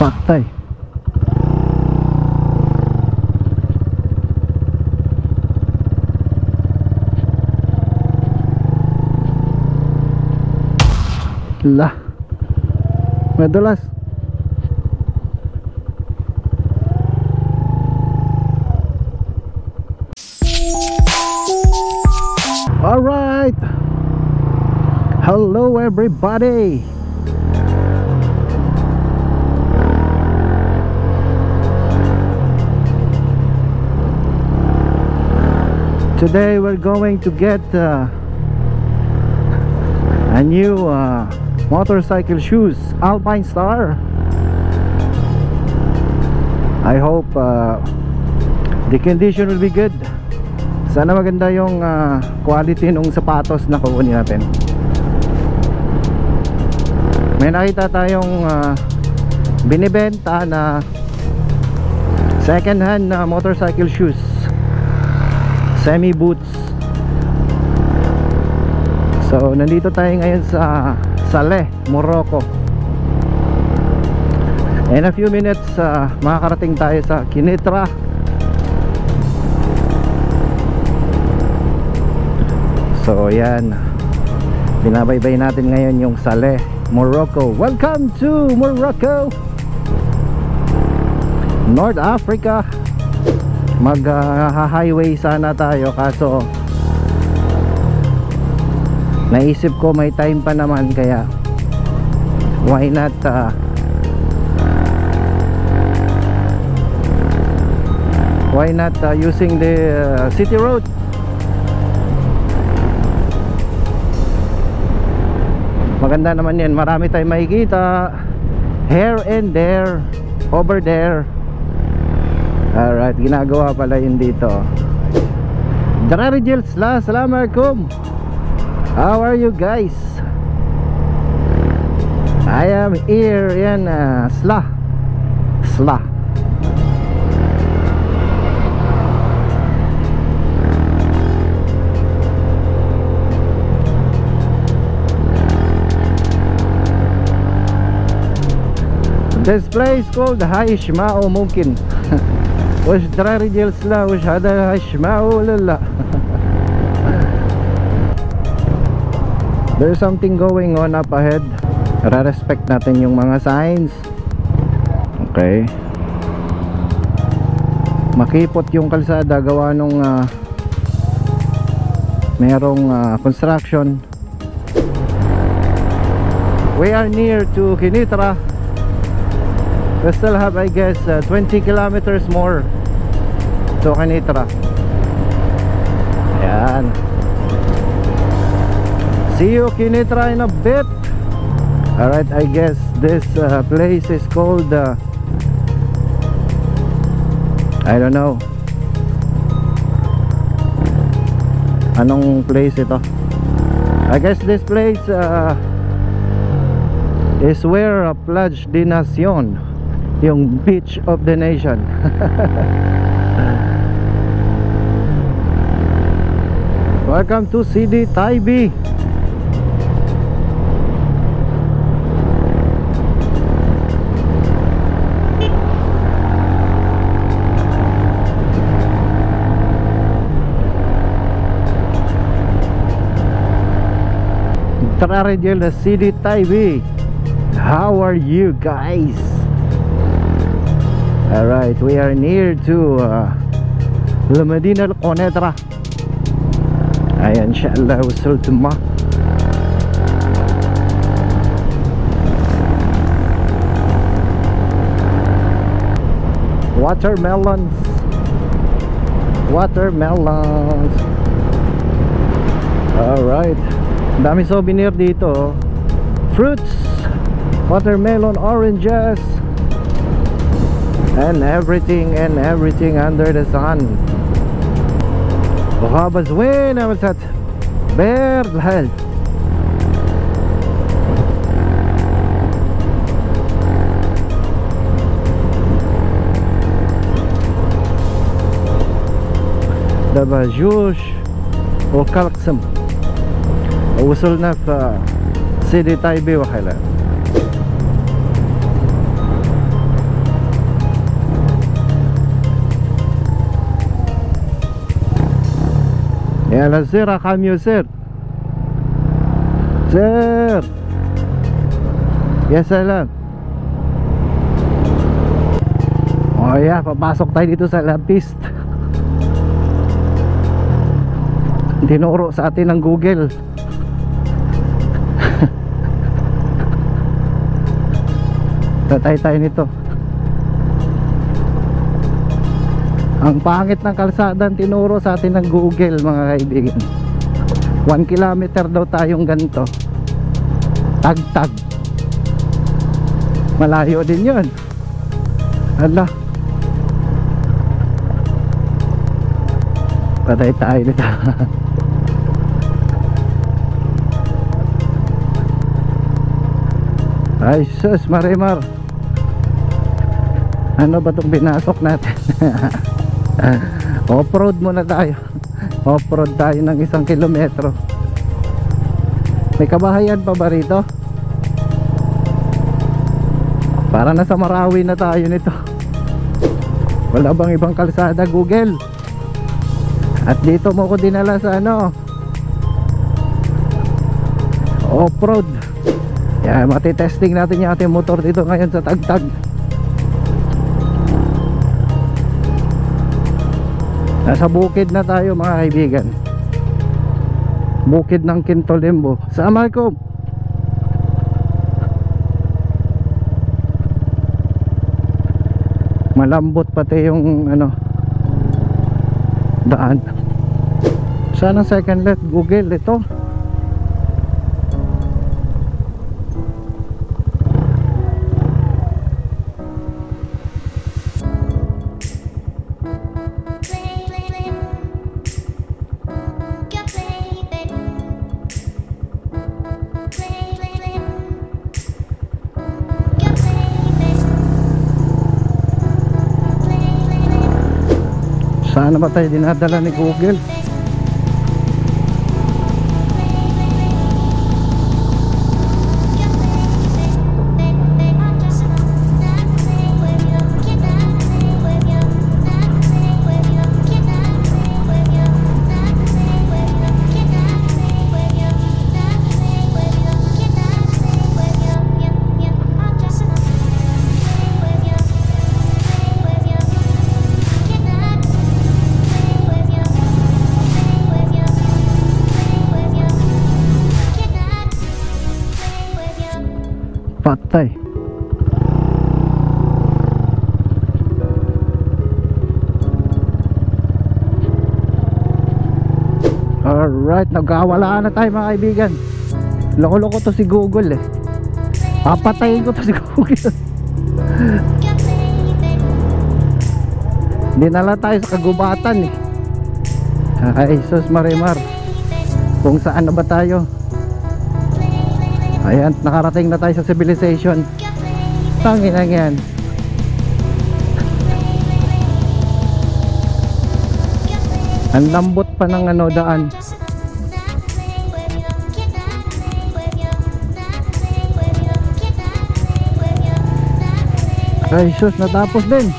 Paktay. Lah, madulas. All right. Hello everybody. Today we're going to get a new motorcycle shoes, Alpine Star. I hope the condition will be good. Sana maganda yung quality ng sapatos na kukunin natin. May nakita tayong binibenta na second hand na motorcycle shoes, semi boots. So nandito tayo ngayon sa Saleh, Morocco. In a few minutes makakarating tayo sa Kenitra. So yan, binabaybay natin ngayon yung Saleh, Morocco. Welcome to Morocco, North Africa. Mag-highway sana tayo, kaso naisip ko may time pa naman, kaya why not using the city road. Maganda naman yan, marami tayong makikita here and there, over there. Alright, ginagawa pala yun dito. Drari Jils la, Assalamualaikum. How are you guys? I am here in Slah. This place called Haishmao mungkin. وش دراري ديال سلا وش هذا هيشمعوا ولا لا. There's something going on up ahead. Re-respect natin yung mga signs. Okay. Makipot yung kalsada gawa nung merong construction. We are near to Kenitra. We still have, I guess, 20 kilometers more to Kenitra. Ayan. See you Kenitra in a bit. Alright, I guess this place is called I don't know anong place ito. I guess this place is where Plage de Nation, yung beach of the nation. Welcome to Sidi Taibi. Traridel na Sidi Taibi. How are you guys? Alright, we are near to La Medina Al-Qunetra. Ayan, inshallah وصلت ما. Watermelons. Alright, dami souvenir dito. Fruits, watermelon, oranges, and everything under the sun. وغابة زوينة مسات بيرد الحال. دابا جوج وكالقسم وصلنا في سيدي طيبي وخيلا. Hello sir, come you sir. Sir. Yes sir. Oh yeah, papasok tayo dito sa La Piste. Tinuro sa atin ng Google. Tatay tayo nito. Ang pangit ng kalsada tinuro sa atin ng Google, mga kaibigan. 1 kilometer daw tayong ganito. Tag-tag. Malayo din yun. Ala. Patay tayo nito. Ay sus, Marimar. Ano ba itong binasok natin? Off-road muna tayo. Off-road tayo ng 1 kilometro. May kabahayan pa ba rito? Para nasa Marawi na tayo nito. Wala bang ibang kalsada, Google? At dito mo ko dinala sa ano, off-road. Yan, matitesting natin yung ating motor dito ngayon sa Tagtag. Nasa bukid na tayo, mga kaibigan. Bukid ng Quintolimbo. Sama ko. Malambot pati yung ano, daan. Saan ang second left, Google? Ito. Saan ba tayo dinadala ni Google? Patay. Alright, nagkawalaan na tayo, mga kaibigan. Loko-loko to si Google eh. Papatayin ko to si Google. Dinala tayo sa kagubatan eh. Ay sus, Marimar. Kung saan na ba tayo? Ayan, nakarating na tayo sa civilization. Tangin na yan. Ang lambot pa ng ano, daan. Ay sus, natapos din.